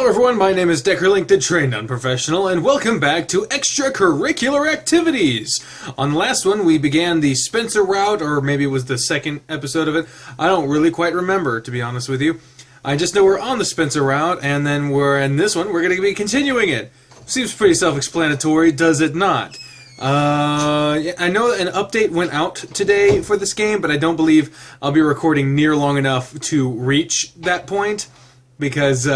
Hello everyone, my name is Deckerlink, the Trained Unprofessional, and welcome back to Extracurricular Activities! On the last one, we began the Spencer route, or maybe it was the second episode of it. I don't really quite remember, to be honest with you. I just know we're on the Spencer route, and then we're in this one, we're going to be continuing it. Seems pretty self-explanatory, does it not? Yeah, I know an update went out today for this game, but I don't believe I'll be recording near long enough to reach that point, because,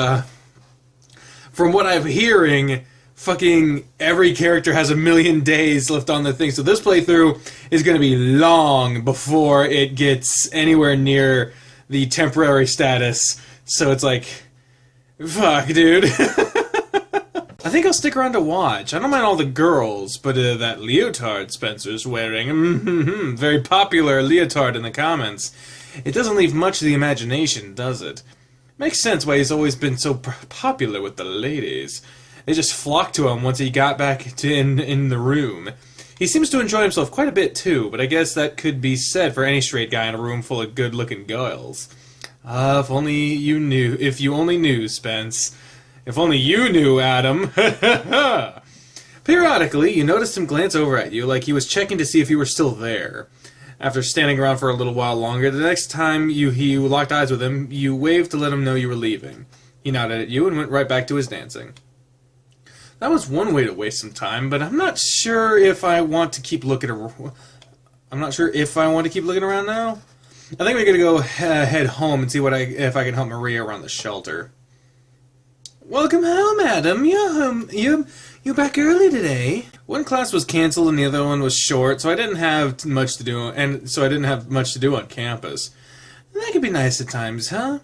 from what I'm hearing, fucking every character has 1,000,000 days left on the thing. So this playthrough is going to be long before it gets anywhere near the temporary status. So it's like, fuck, dude. I think I'll stick around to watch. I don't mind all the girls, but that leotard Spencer's wearing, very popular leotard in the comments. It doesn't leave much to the imagination, does it? Makes sense why he's always been so popular with the ladies. They just flocked to him once he got back in the room. He seems to enjoy himself quite a bit too, but I guess that could be said for any straight guy in a room full of good-looking girls. If only you knew. If you only knew, Spence. If only you knew, Adam. Periodically, you noticed him glance over at you like he was checking to see if you were still there. After standing around for a little while longer, the next time he locked eyes with him, you waved to let him know you were leaving. He nodded at you and went right back to his dancing. That was one way to waste some time, but I'm not sure if I want to keep looking around. I'm not sure if I want to keep looking around now. I think we're gonna go head home and see if I can help Maria around the shelter. Welcome home, Adam. You're home. You're back early today. One class was canceled and the other one was short, so I didn't have much to do, on campus. That could be nice at times, huh?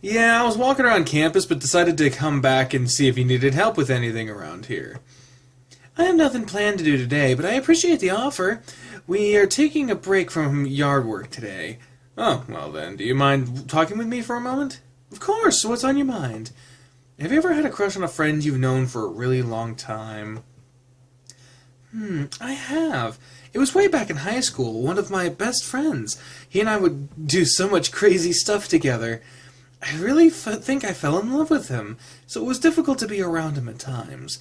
Yeah, I was walking around campus, but decided to come back and see if you needed help with anything around here. I have nothing planned to do today, but I appreciate the offer. We are taking a break from yard work today. Oh, well then, do you mind talking with me for a moment? Of course, what's on your mind? Have you ever had a crush on a friend you've known for a really long time? I have. It was way back in high school, one of my best friends. He and I would do so much crazy stuff together. I really think I fell in love with him, so it was difficult to be around him at times.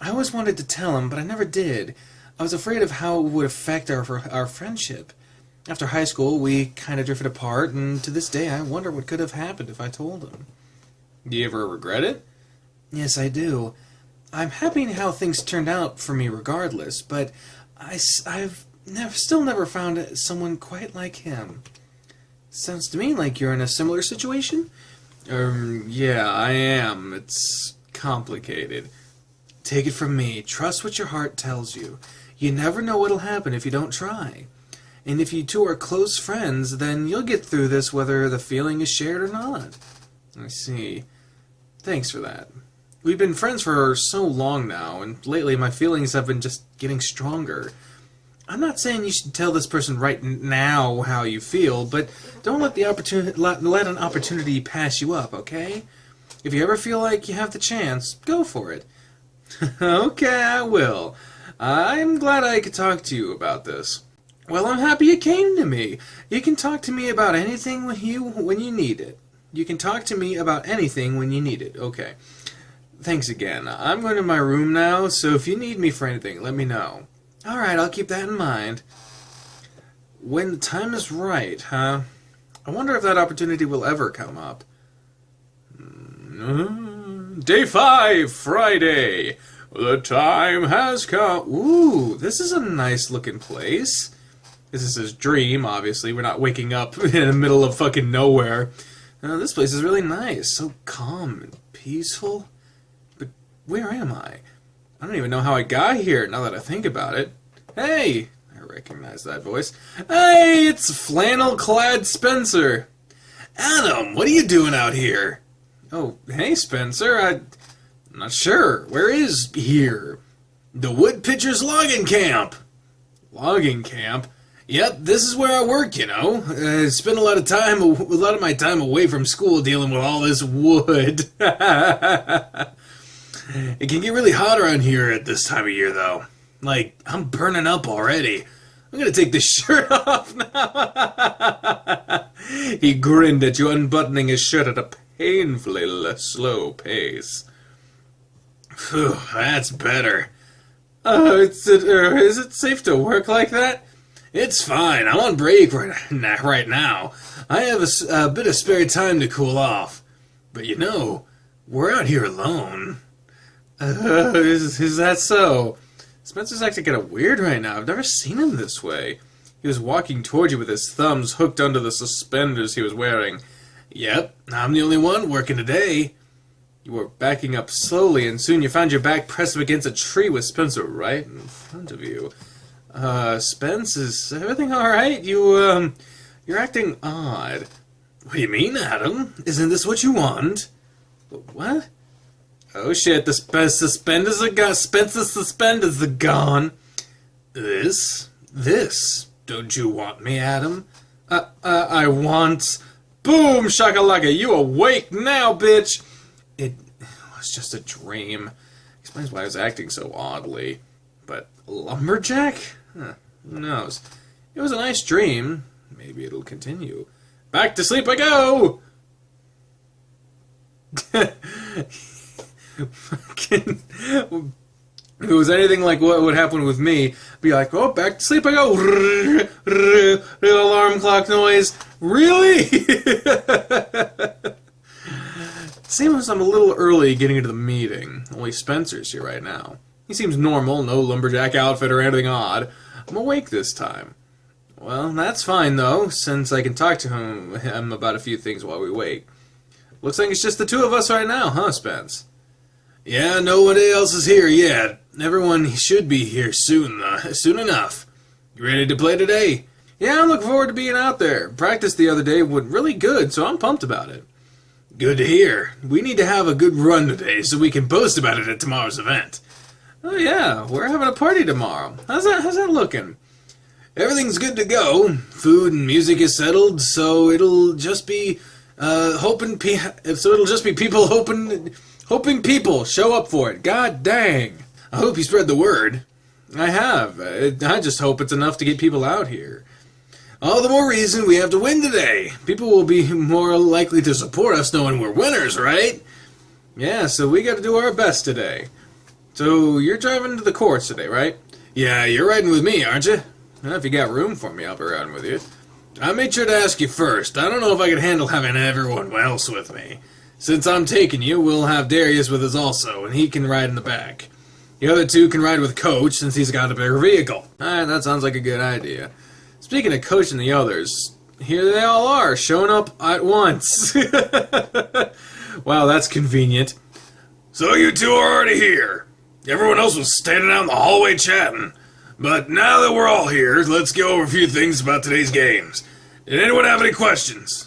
I always wanted to tell him, but I never did. I was afraid of how it would affect our friendship. After high school, we kind of drifted apart, and to this day I wonder what could have happened if I told him. Do you ever regret it? Yes, I do. I'm happy in how things turned out for me regardless, but I've still never found someone quite like him. Sounds to me like you're in a similar situation? Yeah, I am. It's complicated. Take it from me. Trust what your heart tells you. You never know what'll happen if you don't try. And if you two are close friends, then you'll get through this whether the feeling is shared or not. I see. Thanks for that. We've been friends for so long now, and lately my feelings have been just getting stronger. I'm not saying you should tell this person right now how you feel, but don't let an opportunity pass you up, okay? If you ever feel like you have the chance, go for it. Okay, I will. I'm glad I could talk to you about this. Well, I'm happy you came to me. You can talk to me about anything when you need it. You can talk to me about anything when you need it. Okay. Thanks again. I'm going to my room now, so if you need me for anything, let me know. Alright, I'll keep that in mind. When the time is right, huh? I wonder if that opportunity will ever come up. Day 5, Friday. The time has come. Ooh, this is a nice looking place. This is his dream, obviously. We're not waking up in the middle of fucking nowhere. This place is really nice. So calm and peaceful. But where am I? I don't even know how I got here, now that I think about it. Hey! I recognize that voice. Hey, it's flannel-clad Spencer. Adam, what are you doing out here? Oh, hey, Spencer. I'm not sure. Where is here? The Woodpitcher's logging camp. Logging camp? Yep, this is where I work, you know. I spend a lot of my time away from school dealing with all this wood. It can get really hot around here at this time of year, though. Like, I'm burning up already. I'm gonna take this shirt off now. He grinned at you, unbuttoning his shirt at a painfully slow pace. Phew, that's better. Is it safe to work like that? It's fine. I'm on break right now. I have a bit of spare time to cool off. But you know, we're out here alone. Is that so? Spencer's acting kind of weird right now. I've never seen him this way. He was walking toward you with his thumbs hooked under the suspenders he was wearing. Yep, I'm the only one working today. You were backing up slowly, and soon you found your back pressed up against a tree with Spencer right in front of you. Spence, is everything alright? You're acting odd. What do you mean, Adam? Isn't this what you want? What? Oh shit, the suspenders are gone. Spencer's suspenders are gone. This? Don't you want me, Adam? I want... Boom, shakalaka, you awake now, bitch! It was just a dream. Explains why I was acting so oddly. But lumberjack? Huh, who knows? It was a nice dream. Maybe it'll continue. Back to sleep I go! Fucking... If it was anything like what would happen with me, I'd be like, oh, back to sleep I go. Alarm clock noise. Really? Seems I'm a little early getting into the meeting. Only Spencer's here right now. He seems normal, no lumberjack outfit or anything odd. I'm awake this time. Well, that's fine, though, since I can talk to him about a few things while we wait. Looks like it's just the two of us right now, huh, Spence? Yeah, nobody else is here yet. Everyone should be here soon enough. You ready to play today? Yeah, I'm looking forward to being out there. Practice the other day went really good, so I'm pumped about it. Good to hear. We need to have a good run today so we can boast about it at tomorrow's event. Oh yeah, we're having a party tomorrow. How's that looking? Everything's good to go. Food and music is settled, so it'll just be hoping people hoping people show up for it. God dang. I hope you spread the word. I have. I just hope it's enough to get people out here. All the more reason we have to win today. People will be more likely to support us knowing we're winners, right? Yeah, so we got to do our best today. So you're driving to the courts today, right? Yeah, you're riding with me, aren't you? Well, if you got room for me, I'll be riding with you. I made sure to ask you first. I don't know if I could handle having everyone else with me. Since I'm taking you, we'll have Darius with us also, and he can ride in the back. The other two can ride with Coach, since he's got a bigger vehicle. Alright, that sounds like a good idea. Speaking of Coach and the others, here they all are, showing up at once. Wow, that's convenient. So you two are already here. Everyone else was standing out in the hallway chatting. But now that we're all here, let's go over a few things about today's games. Did anyone have any questions?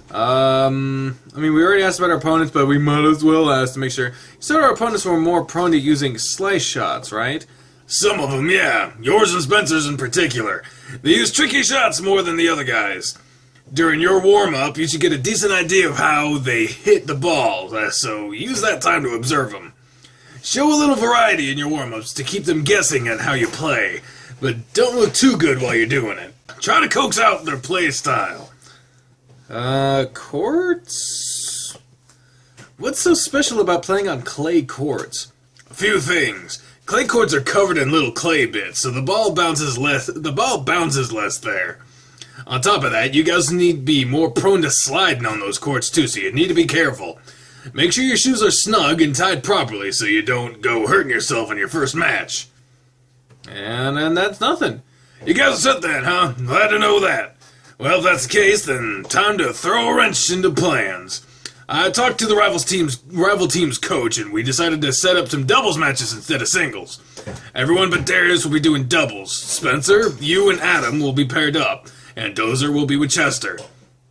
I mean, we already asked about our opponents, but we might as well ask to make sure. You said our opponents were more prone to using slice shots, right? Some of them, yeah. Yours and Spencer's in particular. They use tricky shots more than the other guys. During your warm-up, you should get a decent idea of how they hit the ball, so use that time to observe them. Show a little variety in your warm-ups to keep them guessing at how you play, but don't look too good while you're doing it. Try to coax out their play style. Courts? What's so special about playing on clay courts? A few things. Clay courts are covered in little clay bits, so the ball bounces less there. On top of that, you guys need to be more prone to sliding on those courts too, so you need to be careful. Make sure your shoes are snug and tied properly so you don't go hurting yourself in your first match. And that's nothing. You guys are set then, huh? Glad to know that. Well, if that's the case, then time to throw a wrench into plans. I talked to the rival team's coach, and we decided to set up some doubles matches instead of singles. Everyone but Darius will be doing doubles. Spencer, you and Adam will be paired up, and Dozer will be with Chester.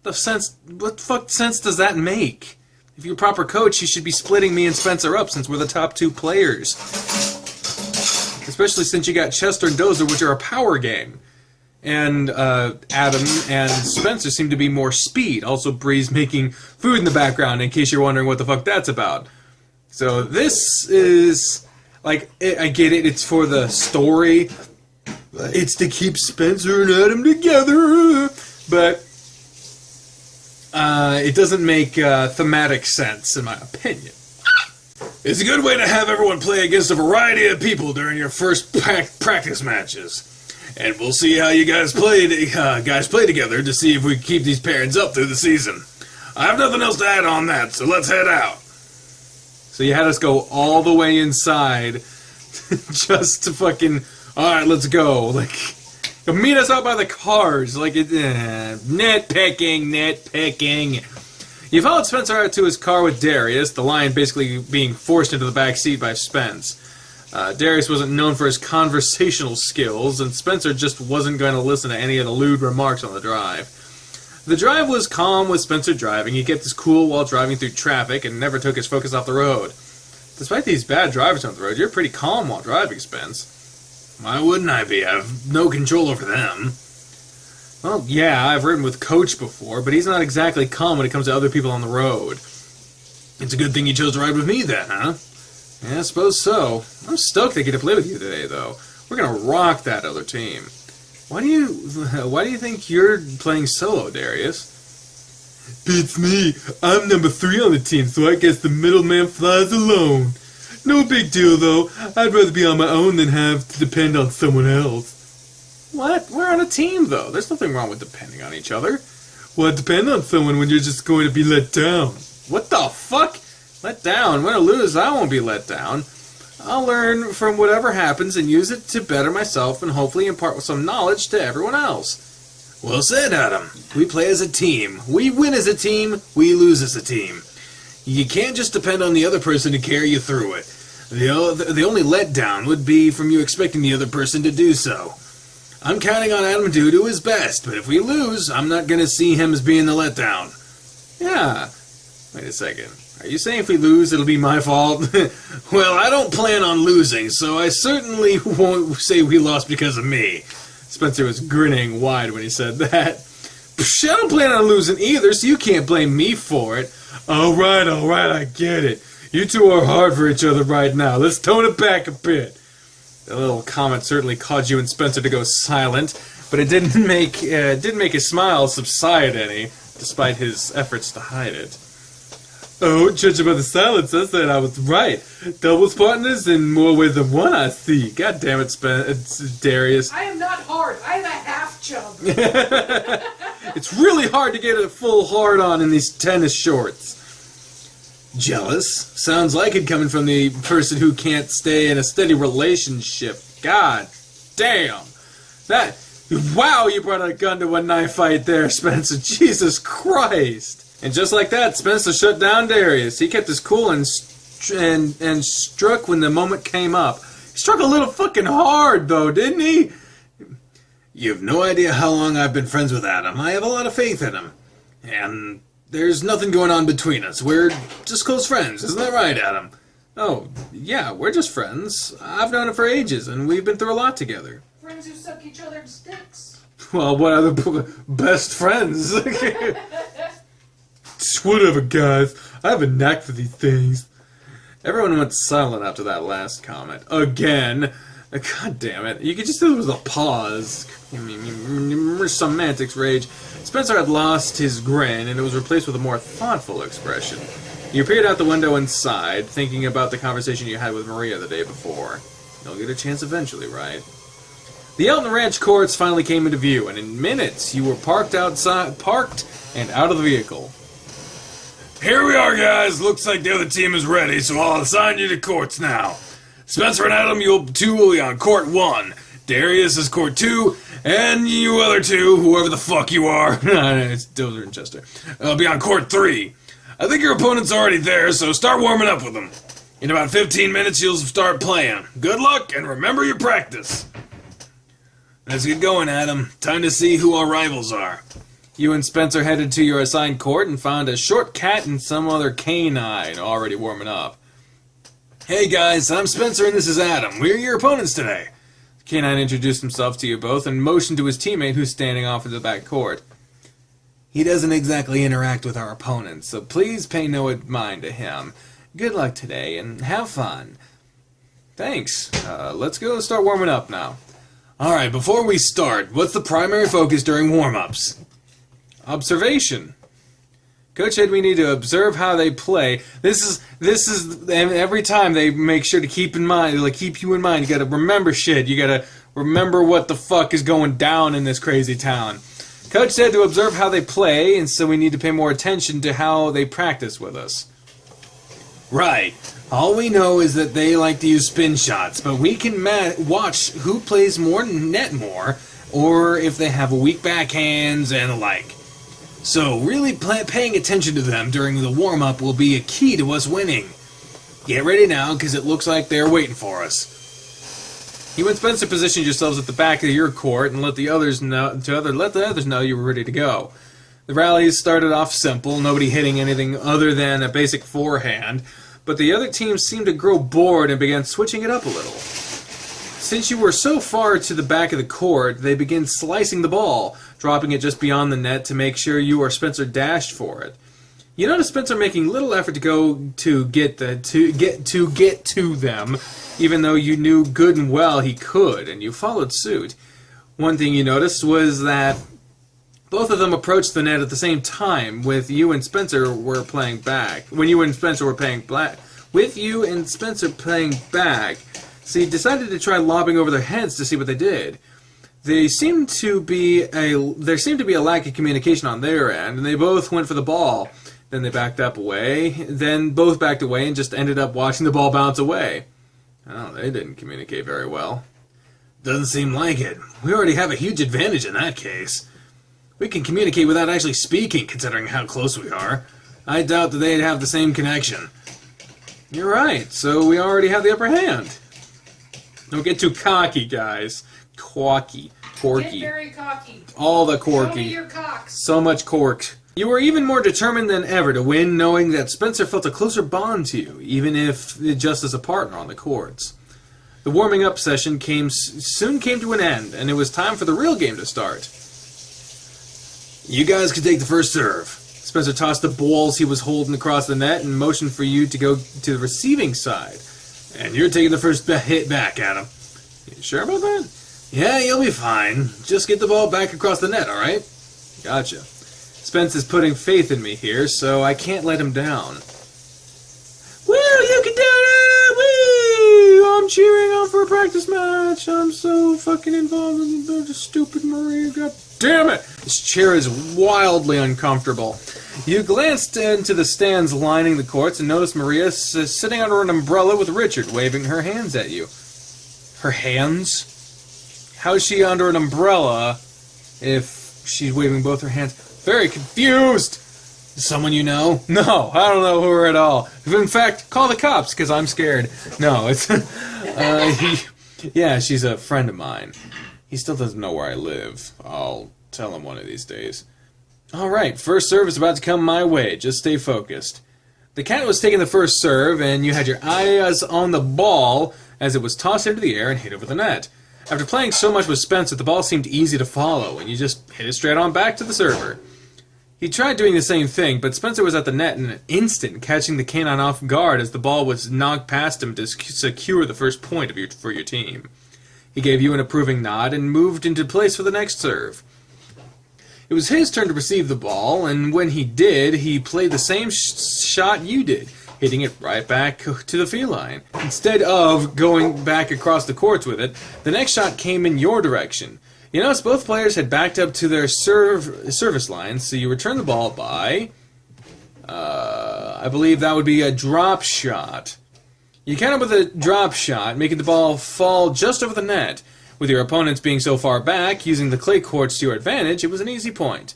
What fuck sense does that make? If you're a proper coach, you should be splitting me and Spencer up since we're the top two players. Especially since you got Chester and Dozer, which are a power game. And Adam and Spencer seem to be more speed. Also, Bree's making food in the background, in case you're wondering what the fuck that's about. So this is, like, I get it, it's for the story. It's to keep Spencer and Adam together. But It doesn't make thematic sense, in my opinion. It's a good way to have everyone play against a variety of people during your first practice matches. And we'll see how you guys play together to see if we can keep these pairings up through the season. I have nothing else to add on that, so let's head out. So you had us go all the way inside just to fucking, alright, let's go. Like, meet us out by the cars. Like, nitpicking. You followed Spencer out to his car with Darius, the lion basically being forced into the back seat by Spence. Darius wasn't known for his conversational skills, and Spencer just wasn't going to listen to any of the lewd remarks on the drive. The drive was calm with Spencer driving. He kept his cool while driving through traffic and never took his focus off the road. Despite these bad drivers on the road, you're pretty calm while driving, Spence. Why wouldn't I be? I have no control over them. Well, yeah, I've ridden with Coach before, but he's not exactly calm when it comes to other people on the road. It's a good thing you chose to ride with me then, huh? Yeah, I suppose so. I'm stoked I get to play with you today, though. We're gonna rock that other team. Why do you think you're playing solo, Darius? Beats me. I'm number 3 on the team, so I guess the middleman flies alone. No big deal, though. I'd rather be on my own than have to depend on someone else. What? We're on a team, though. There's nothing wrong with depending on each other. Well, depend on someone when you're just going to be let down. What the fuck? Let down? Win or lose, I won't be let down. I'll learn from whatever happens and use it to better myself and hopefully impart some knowledge to everyone else. Well said, Adam. We play as a team. We win as a team. We lose as a team. You can't just depend on the other person to carry you through it. The only letdown would be from you expecting the other person to do so. I'm counting on Adam to do his best, but if we lose, I'm not going to see him as being the letdown. Yeah. Wait a second. Are you saying if we lose, it'll be my fault? Well, I don't plan on losing, so I certainly won't say we lost because of me. Spencer was grinning wide when he said that. Psh, I don't plan on losing either, so you can't blame me for it. Alright, I get it. You two are hard for each other right now. Let's tone it back a bit. The little comment certainly caused you and Spencer to go silent, but it didn't make his smile subside any, despite his efforts to hide it. Oh, judging by the silence, I said I was right. Doubles partners in more ways than one, I see. God damn it, Darius. I am not hard. I am a half chub. It's really hard to get a full hard-on in these tennis shorts. Jealous? Sounds like it coming from the person who can't stay in a steady relationship. God damn. Wow, you brought a gun to a knife fight there, Spencer. Jesus Christ. And just like that, Spencer shut down Darius. He kept his cool and struck when the moment came up. He struck a little fucking hard, though, didn't he? You have no idea how long I've been friends with Adam. I have a lot of faith in him. And there's nothing going on between us. We're just close friends. Isn't that right, Adam? Oh, yeah, we're just friends. I've known him for ages, and we've been through a lot together. Friends who suck each other's dicks. Well, what other best friends? Whatever, guys. I have a knack for these things. Everyone went silent after that last comment. Again. God damn it. You could just do it with a pause. Semantics rage. Spencer had lost his grin, and it was replaced with a more thoughtful expression. You peered out the window and sighed, thinking about the conversation you had with Maria the day before. You'll get a chance eventually, right? The Elton Ranch courts finally came into view, and in minutes you were parked and out of the vehicle. Here we are, guys. Looks like the other team is ready, so I'll assign you to courts now. Spencer and Adam, you two will be on court 1. Darius is court 2, and you other two, whoever the fuck you are, it's Dozer and Chester, will be on court 3. I think your opponent's already there, so start warming up with them. In about 15 minutes, you'll start playing. Good luck, and remember your practice. Let's get going, Adam. Time to see who our rivals are. You and Spencer headed to your assigned court and found a short cat and some other canine already warming up. Hey guys, I'm Spencer and this is Adam. We're your opponents today. The canine introduced himself to you both and motioned to his teammate who's standing off in the back court. He doesn't exactly interact with our opponents, so please pay no mind to him. Good luck today and have fun. Thanks. Let's go start warming up now. Alright, before we start, what's the primary focus during warm-ups? Observation. Coach said we need to observe how they play. This is, and every time they make sure to keep in mind, like keep you in mind. You gotta remember shit. You gotta remember what the fuck is going down in this crazy town. Coach said to observe how they play, and so we need to pay more attention to how they practice with us. Right. All we know is that they like to use spin shots, but we can watch who plays more net more, or if they have weak backhands and the like. So really paying attention to them during the warm-up will be a key to us winning. Get ready now, because it looks like they're waiting for us. You and Spencer positioned yourselves at the back of your court and let the others know you were ready to go. The rallies started off simple, nobody hitting anything other than a basic forehand, but the other teams seemed to grow bored and began switching it up a little. Since you were so far to the back of the court, they began slicing the ball, dropping it just beyond the net to make sure you or Spencer dashed for it. You noticed Spencer making little effort to go to get to them, even though you knew good and well he could, and you followed suit. One thing you noticed was that both of them approached the net at the same time, with you and Spencer were playing back. When you and Spencer were playing back, so you decided to try lobbing over their heads to see what they did. There seemed to be a lack of communication on their end, and they both went for the ball. Then they both backed away and just ended up watching the ball bounce away. Oh, they didn't communicate very well. Doesn't seem like it. We already have a huge advantage in that case. We can communicate without actually speaking, considering how close we are. I doubt that they'd have the same connection. You're right, so we already have the upper hand. Don't get too cocky, guys. Corky. Get very cocky. All the corky. Show me your cocks. So much cork. You were even more determined than ever to win, knowing that Spencer felt a closer bond to you, even if just as a partner on the courts. The warming up session soon came to an end, and it was time for the real game to start. You guys could take the first serve. Spencer tossed the balls he was holding across the net and motioned for you to go to the receiving side. And you're taking the first hit back, Adam. You sure about that? Yeah, you'll be fine. Just get the ball back across the net, alright? Gotcha. Spence is putting faith in me here, so I can't let him down. Woo, you can do it! Woo! I'm cheering on for a practice match. I'm so fucking involved in the stupid Maria. God damn it! This chair is wildly uncomfortable. You glanced into the stands lining the courts and noticed Maria sitting under an umbrella with Richard, waving her hands at you. Her hands? How is she under an umbrella if she's waving both her hands? Very confused! Someone you know? No, I don't know her at all. In fact, call the cops, because I'm scared. No, it's... yeah, she's a friend of mine. He still doesn't know where I live. I'll tell him one of these days. Alright, first serve is about to come my way. Just stay focused. The cat was taking the first serve, and you had your eyes on the ball as it was tossed into the air and hit over the net. After playing so much with Spencer, the ball seemed easy to follow, and you just hit it straight on back to the server. He tried doing the same thing, but Spencer was at the net in an instant, catching the canine off guard as the ball was knocked past him to secure the first point for your team. He gave you an approving nod and moved into place for the next serve. It was his turn to receive the ball, and when he did, he played the same shot you did, hitting it right back to the feline. Instead of going back across the courts with it, the next shot came in your direction. You notice both players had backed up to their service lines, so you returned the ball by... I believe that would be a drop shot. You countered with a drop shot, making the ball fall just over the net. With your opponents being so far back, using the clay courts to your advantage, it was an easy point.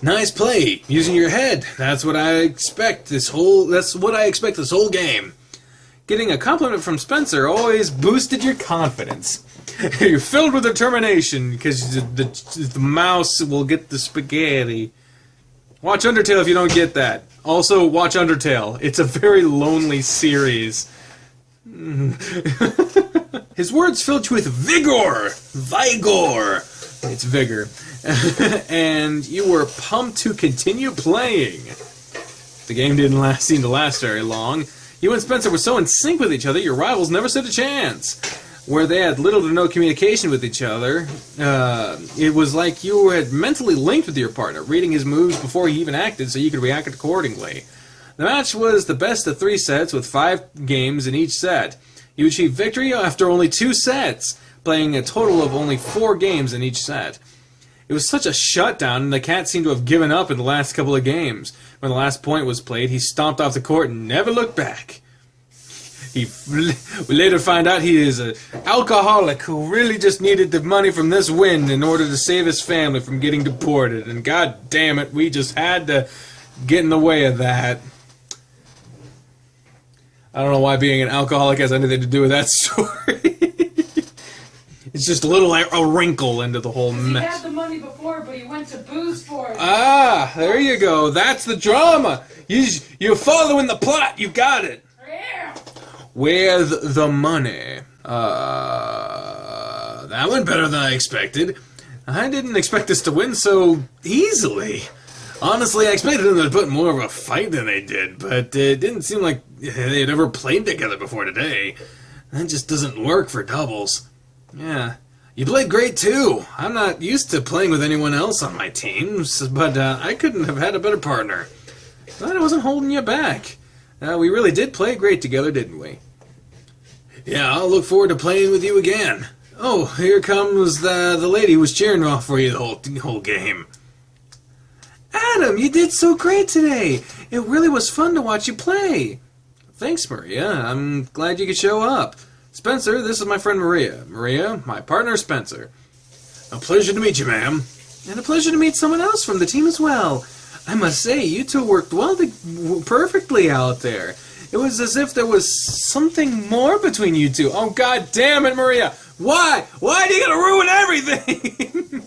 Nice play, using your head. That's what I expect this whole game. Getting a compliment from Spencer always boosted your confidence. You're filled with determination because the mouse will get the spaghetti. Watch Undertale if you don't get that. Also, watch Undertale. It's a very lonely series. His words filled you with vigor. Vigor. It's vigor. And you were pumped to continue playing. The game didn't seem to last very long. You and Spencer were so in sync with each other, your rivals never stood a chance. where they had little to no communication with each other. It was like you had mentally linked with your partner, reading his moves before he even acted so you could react accordingly. The match was the best of 3 sets with 5 games in each set. You achieved victory after only 2 sets, playing a total of only 4 games in each set. It was such a shutdown, and the cat seemed to have given up in the last couple of games. When the last point was played, he stomped off the court and never looked back. We later find out he is an alcoholic who really just needed the money from this win in order to save his family from getting deported. And god damn it, we just had to get in the way of that. I don't know why being an alcoholic has anything to do with that story. It's just a wrinkle into the whole mess. He had the money before, but he went to booze for it. Ah, there you go. That's the drama. You're following the plot. You got it. Yeah. With the money. That went better than I expected. I didn't expect us to win so easily. Honestly, I expected them to put more of a fight than they did, but it didn't seem like they had ever played together before today. That just doesn't work for doubles. Yeah. You played great too. I'm not used to playing with anyone else on my teams, but I couldn't have had a better partner. But I wasn't holding you back. We really did play great together, didn't we? Yeah, I'll look forward to playing with you again. Oh, here comes the lady who was cheering off for you the whole game. Adam, you did so great today. It really was fun to watch you play. Thanks, Maria. I'm glad you could show up. Spencer, this is my friend Maria. Maria, my partner Spencer. A pleasure to meet you, ma'am. And a pleasure to meet someone else from the team as well. I must say, you two worked perfectly out there. It was as if there was something more between you two. Oh, god damn it, Maria! Why? Why do you gotta ruin everything?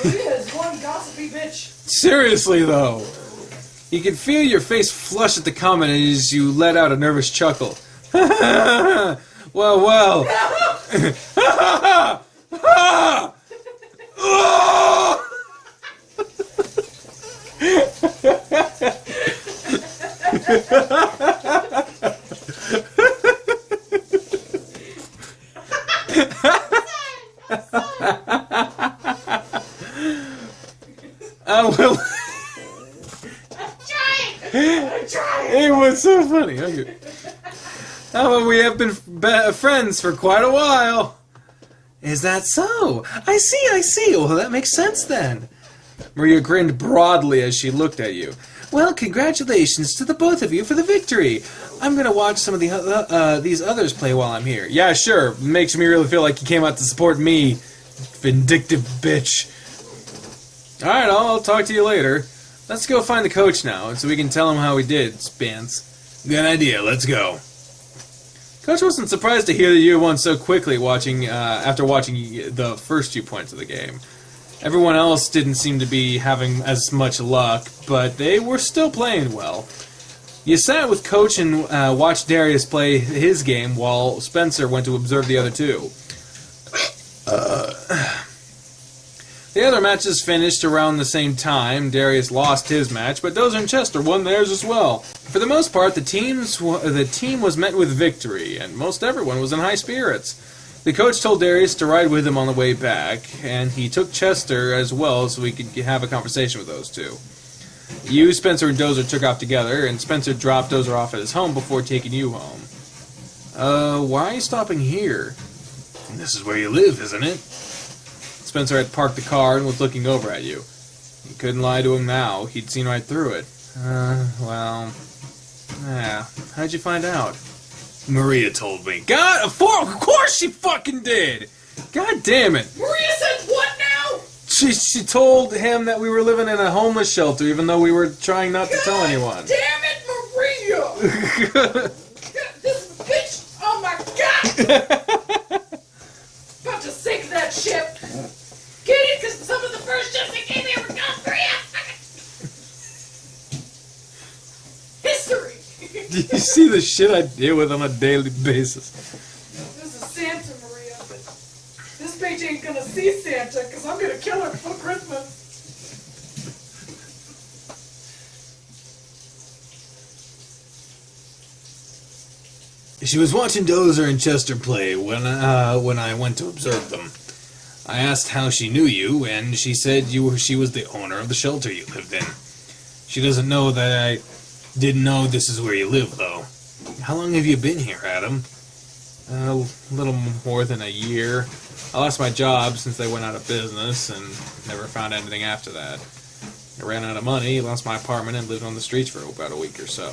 Maria is one gossipy bitch. Seriously, though. You could feel your face flush at the comment as you let out a nervous chuckle. well. Well. I'm trying. It was so funny. Okay. Well, we have been friends for quite a while. Is that so? I see. Well, that makes sense then. Maria grinned broadly as she looked at you. Well, congratulations to the both of you for the victory. I'm going to watch some of these others play while I'm here. Yeah, sure. Makes me really feel like you came out to support me, vindictive bitch. Alright, I'll talk to you later. Let's go find the coach now, so we can tell him how we did, Spence. Good idea, let's go. Coach wasn't surprised to hear that you won so quickly after watching the first 2 points of the game. Everyone else didn't seem to be having as much luck, but they were still playing well. You sat with Coach and watched Darius play his game while Spencer went to observe the other two. The other matches finished around the same time. Darius lost his match, but Dozer and Chester won theirs as well. For the most part, the team was met with victory, and most everyone was in high spirits. The coach told Darius to ride with him on the way back, and he took Chester as well so he could have a conversation with those two. You, Spencer, and Dozer took off together, and Spencer dropped Dozer off at his home before taking you home. Why are you stopping here? This is where you live, isn't it? Spencer had parked the car and was looking over at you. You couldn't lie to him now. He'd seen right through it. Well... Yeah. How'd you find out? Maria told me. God, of course she fucking did! God damn it! Maria said what now? She told him that we were living in a homeless shelter, even though we were trying not to tell anyone. Damn it, Maria! This bitch! Oh my god! About to sink that ship. Get it? Because some of the first ships that came here were gone. Maria! History! Do you see the shit I deal with on a daily basis? This is Santa, Maria, but this bitch ain't gonna see Santa because I'm gonna kill her before Christmas. She was watching Dozer and Chester play when I went to observe them. I asked how she knew you, and she said she was the owner of the shelter you lived in. She doesn't know that I didn't know this is where you live, though. How long have you been here, Adam? A little more than a year. I lost my job since they went out of business, and never found anything after that. I ran out of money, lost my apartment, and lived on the streets for about a week or so.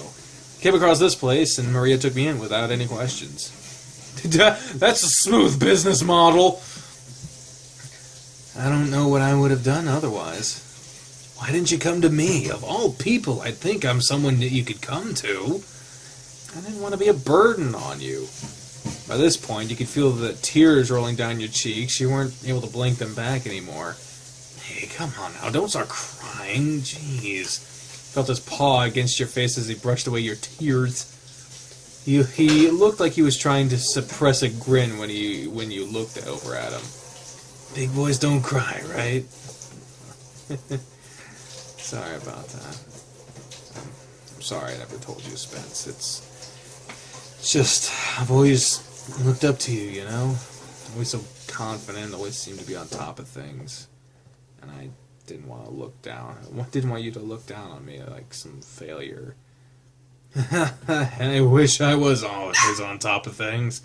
Came across this place, and Maria took me in without any questions. That's a smooth business model. I don't know what I would have done otherwise. Why didn't you come to me? Of all people, I'd think I'm someone that you could come to. I didn't want to be a burden on you. By this point, you could feel the tears rolling down your cheeks. You weren't able to blink them back anymore. Hey, come on now, don't start crying. Jeez. Felt his paw against your face as he brushed away your tears. He looked like he was trying to suppress a grin when you looked over at him. Big boys don't cry, right? Sorry about that. I'm sorry I never told you, Spence. It's just, I've always looked up to you, you know? Always so confident, always seemed to be on top of things. And I didn't want to look down. I didn't want you to look down on me like some failure. I wish I was always on top of things.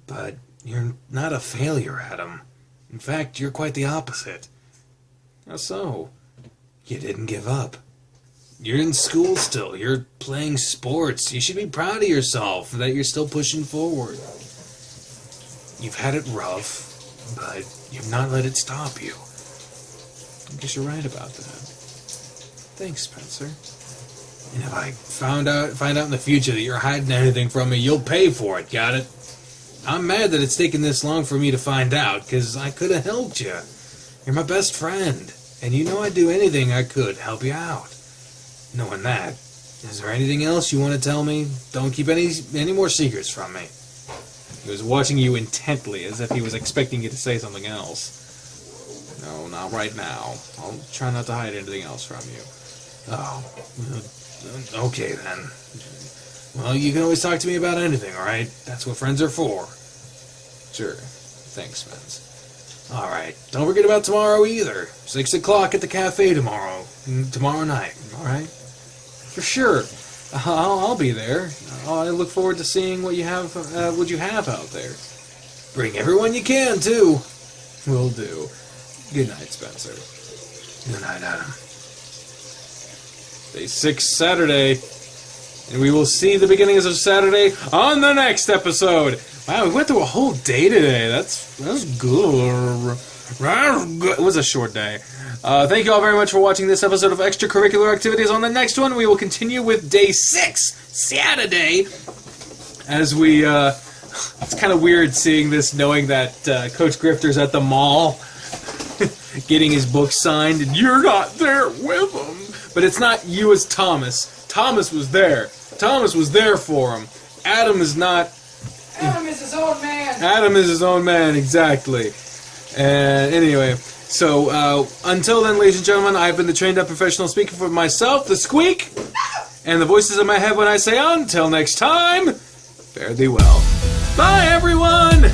But you're not a failure, Adam. In fact, you're quite the opposite. How so? You didn't give up. You're in school still. You're playing sports. You should be proud of yourself that you're still pushing forward. You've had it rough, but you've not let it stop you. I guess you're right about that. Thanks, Spencer. And if I find out in the future that you're hiding anything from me, you'll pay for it, got it? I'm mad that it's taken this long for me to find out, because I could have helped you. You're my best friend, and you know I'd do anything I could to help you out. Knowing that, is there anything else you want to tell me? Don't keep any more secrets from me. He was watching you intently, as if he was expecting you to say something else. No, not right now. I'll try not to hide anything else from you. Oh, okay then. Well, you can always talk to me about anything, alright? That's what friends are for. Sure. Thanks, Spence. Alright, don't forget about tomorrow either. 6 o'clock at the cafe tomorrow night, alright? For sure. I'll be there. I look forward to seeing what you have out there. Bring everyone you can, too. Will do. Good night, Spencer. Good night, Adam. Day 6, Saturday. And we will see the beginnings of Saturday on the next episode. Wow, we went through a whole day today. That's good. It was a short day. Thank you all very much for watching this episode of Extracurricular Activities. On the next one, we will continue with Day 6, Saturday. As we, it's kind of weird seeing this, knowing that Coach Grifter's at the mall getting his book signed, and you're not there with him. But it's not you as Thomas. Thomas was there. Thomas was there for him. Adam is not. Adam is his own man. Adam is his own man, exactly. And anyway, so until then, ladies and gentlemen, I've been the trained up professional speaker for myself, the Squeak, and the voices in my head when I say until next time, fare thee well. Bye, everyone!